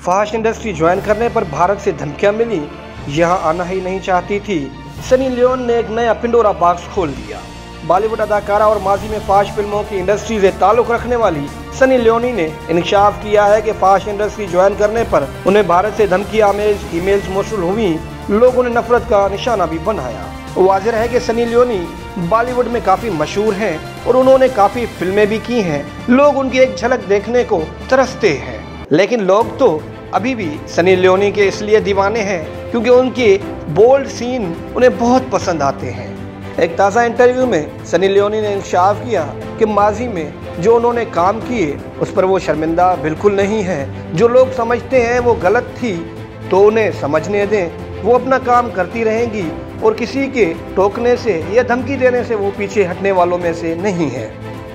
फहाश industry join करने पर भारत से धमकियां मिली, यहाँ आना ही नहीं चाहती थी। सनी लियोन ने एक नया पिंडोरा बॉक्स खोल दिया। बॉलीवुड अदाकारा और माजी में फहाश फिल्मों की इंडस्ट्री से ताल्लुक रखने वाली सनी लियोनी ने इंकशाफ किया है कि फहाश इंडस्ट्री ज्वाइन करने पर उन्हें भारत से धमकी आमेज ईमेल्स मौसूल हुई। लोगों ने नफरत का निशाना भी बनाया। वाज़ेह है कि सनी लियोनी बॉलीवुड में काफ़ी मशहूर हैं और उन्होंने काफ़ी फिल्में भी की हैं। लोग उनकी एक झलक देखने को तरसते हैं, लेकिन लोग तो अभी भी सनी लियोनी के इसलिए दीवाने हैं क्योंकि उनके बोल्ड सीन उन्हें बहुत पसंद आते हैं। एक ताज़ा इंटरव्यू में सनी लियोनी ने इंकशाफ किया कि माजी में जो उन्होंने काम किए उस पर वो शर्मिंदा बिल्कुल नहीं है। जो लोग समझते हैं वो गलत थी तो उन्हें समझने दें, वो अपना काम करती रहेंगी और किसी के टोकने से या धमकी देने से वो पीछे हटने वालों में से नहीं है।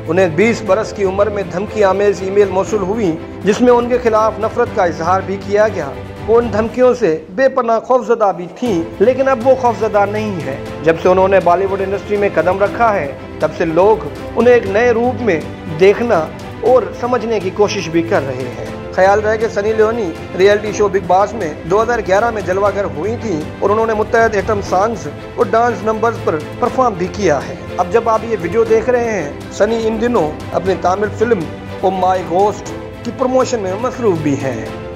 उन्हें 20 बरस की उम्र में धमकी आमेज ईमेल मौसूल हुई जिसमें उनके खिलाफ नफरत का इजहार भी किया गया। वो उन धमकियों से बेपनाह खौफजदा भी थी, लेकिन अब वो खौफजदा नहीं है। जब से उन्होंने बॉलीवुड इंडस्ट्री में कदम रखा है तब से लोग उन्हें एक नए रूप में देखना और समझने की कोशिश भी कर रहे हैं। ख्याल रहे कि Sunny Leone reality show big boss में 2011 में जलवागर हुई थी और उन्होंने मुत्तहद एटम सॉन्ग्स और डांस नंबर्स पर परफॉर्म भी किया है। अब जब आप ये वीडियो देख रहे हैं, सनी इन दिनों अपनी Tamil film oh my ghost की प्रमोशन में मसरूफ भी हैं।